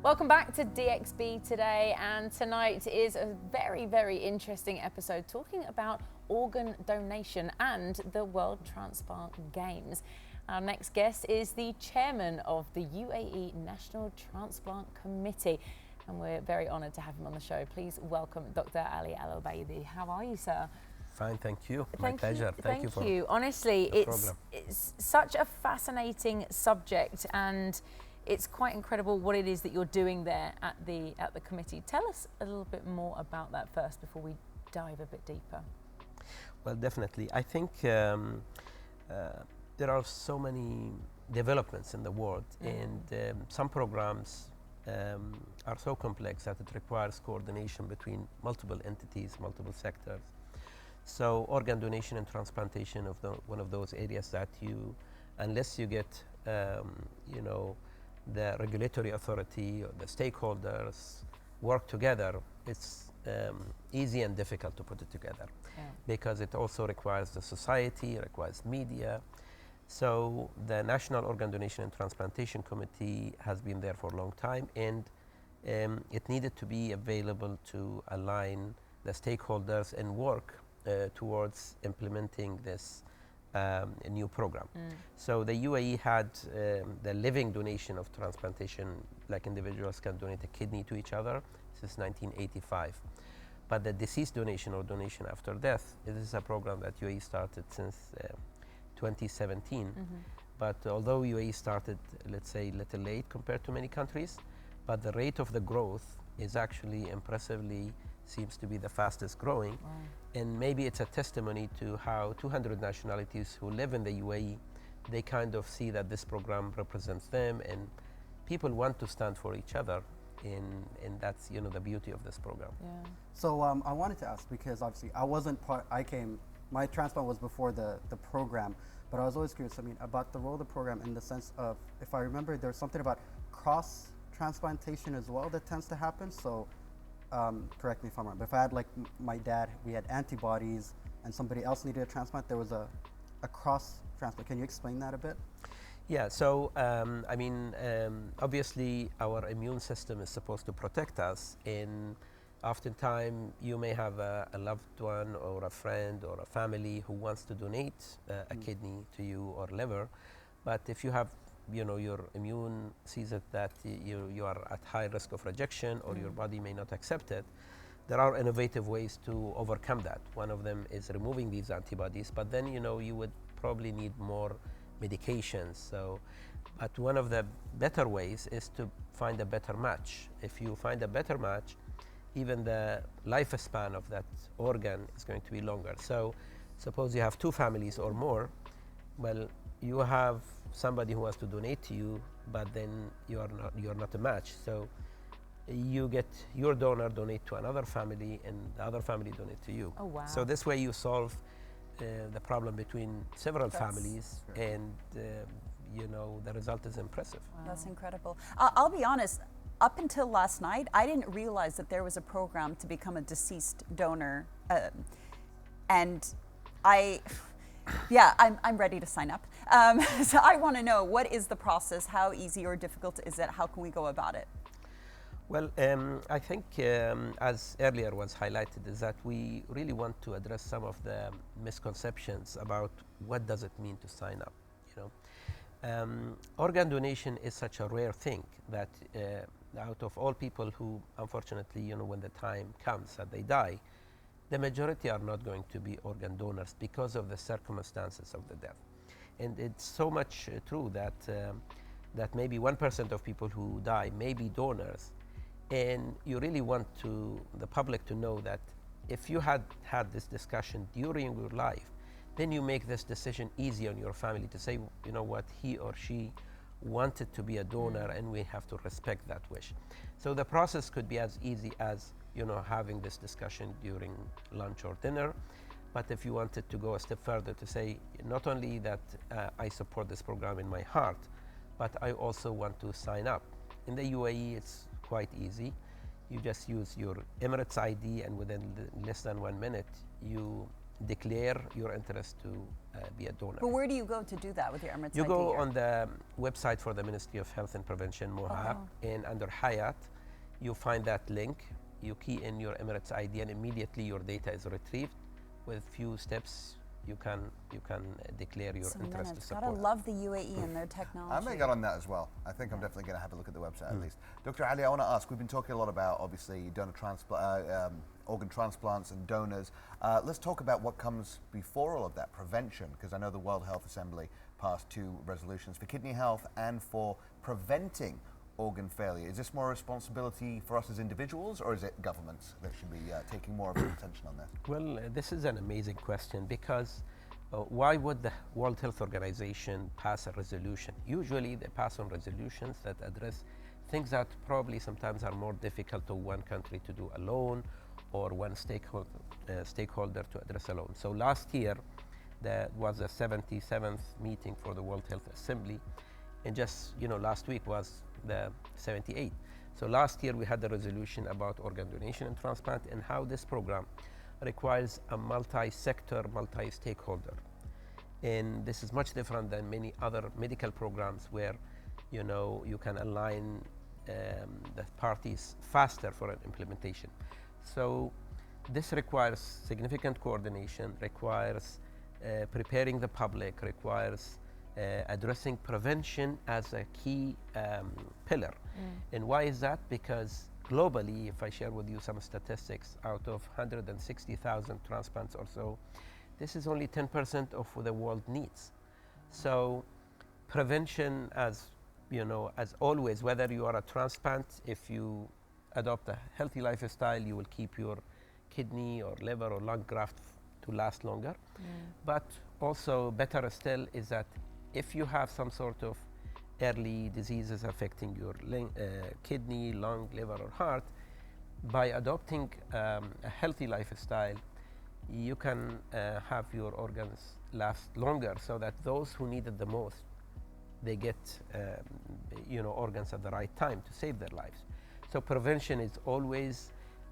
Welcome back to DXB today, and tonight is a very, very interesting episode talking about organ donation and the World Transplant Games. Our next guest is the chairman of the UAE National Transplant Committee, and we're very honoured to have him on the show. Please welcome Dr. Ali Alobeidli. How are you, sir? Fine, thank you. My pleasure. Thank you for you. Honestly, the it's such a fascinating subject, and it's quite incredible what it is that you're doing there at the committee. Tell us a little bit more about that first before we dive a bit deeper. Well, definitely. I think there are so many developments in the world, and some programs are so complex that it requires coordination between multiple entities, multiple sectors. So organ donation and transplantation of one of those areas that unless you get the regulatory authority or the stakeholders work together, it's easy and difficult to put it together, because it also requires the society, requires media. So the National Organ Donation and Transplantation Committee has been there for a long time, and it needed to be available to align the stakeholders and work towards implementing this a new program. So the UAE had the living donation of transplantation, like individuals can donate a kidney to each other since 1985. But the deceased donation or donation after death, this is a program that UAE started since 2017. But although UAE started, let's say, a little late compared to many countries, but the rate of the growth is actually impressively seems to be the fastest growing. And maybe it's a testimony to how 200 nationalities who live in the UAE, they kind of see that this program represents them, and people want to stand for each other, and that's the beauty of this program. So I wanted to ask, because obviously I wasn't part, my transplant was before the program, but I was always curious, about the role of the program in the sense of, if I remember, there's something about cross transplantation as well that tends to happen. So correct me if I'm wrong, but if I had, like, my dad, we had antibodies, and somebody else needed a transplant, there was a cross transplant. Can you explain that a bit? Yeah, so obviously our immune system is supposed to protect us, and oftentimes you may have a loved one or a friend or a family who wants to donate a kidney to you or liver, but if you have your immune sees it that you are at high risk of rejection, or your body may not accept it. There are innovative ways to overcome that. One of them is removing these antibodies, but then you would probably need more medications. So, but one of the better ways is to find a better match. If you find a better match, even the lifespan of that organ is going to be longer. So suppose you have two families or more, well, you have somebody who wants to donate to you, but then you're not a match. So you get your donor donate to another family, and the other family donate to you. Oh, wow. So this way you solve the problem between several families, and the result is impressive. Wow. That's incredible. I'll be honest, up until last night, I didn't realize that there was a program to become a deceased donor, and I'm ready to sign up. So I want to know, what is the process? How easy or difficult is it? How can we go about it? Well, I think, as earlier was highlighted, is that we really want to address some of the misconceptions about what does it mean to sign up. Organ donation is such a rare thing that out of all people who, unfortunately, when the time comes that they die, the majority are not going to be organ donors because of the circumstances of the death. And it's so much true that that maybe 1% of people who die may be donors, and you really want the public to know that if you had this discussion during your life, then you make this decision easy on your family to say, what, he or she wanted to be a donor, and we have to respect that wish. So the process could be as easy as having this discussion during lunch or dinner. But if you wanted to go a step further to say, not only that I support this program in my heart, but I also want to sign up. In the UAE, it's quite easy. You just use your Emirates ID, and within less than 1 minute, you declare your interest to be a donor. But where do you go to do that with your Emirates You ID go here? on the website for the Ministry of Health and Prevention, MOHAP, and under Hayat, you find that link. You key in your Emirates ID, and immediately your data is retrieved. With few steps, you can declare your interest to support. Gotta love the UAE and their technology. I may get on that as well. I think I'm definitely going to have a look at the website at least. Dr. Ali, I want to ask, we've been talking a lot about, obviously, organ transplants and donors. Let's talk about what comes before all of that, prevention, because I know the World Health Assembly passed 2 resolutions for kidney health and for preventing organ failure. Is this more responsibility for us as individuals, or is it governments that should be taking more of an attention on this? Well, this is an amazing question, because why would the World Health Organization pass a resolution? Usually they pass on resolutions that address things that probably sometimes are more difficult to one country to do alone, or one stakeholder to address alone. So last year, there was the 77th meeting for the World Health Assembly, and just last week was the 78th. So last year we had the resolution about organ donation and transplant, and how this program requires a multi-sector, multi-stakeholder. And this is much different than many other medical programs where you can align the parties faster for an implementation. So this requires significant coordination, requires preparing the public, requires addressing prevention as a key pillar. And why is that? Because globally, if I share with you some statistics, out of 160,000 transplants or so, this is only 10% of what the world needs. So prevention, as always, whether you are a transplant, if you adopt a healthy lifestyle, you will keep your kidney or liver or lung graft to last longer. But also better still is that if you have some sort of early diseases affecting your kidney, lung, liver, or heart, by adopting a healthy lifestyle, you can have your organs last longer, so that those who need it the most, they get organs at the right time to save their lives. So prevention is always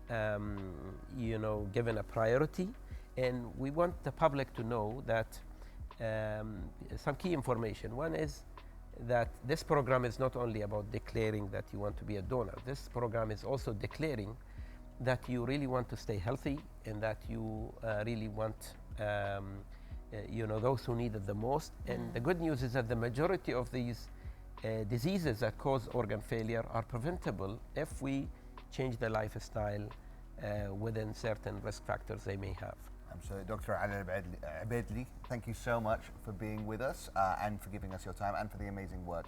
given a priority, and we want the public to know that some key information. One is that this program is not only about declaring that you want to be a donor. This program is also declaring that you really want to stay healthy, and that you really want those who need it the most. And the good news is that the majority of these diseases that cause organ failure are preventable if we change the lifestyle within certain risk factors they may have. Absolutely. Dr. Alobeidli, thank you so much for being with us and for giving us your time and for the amazing work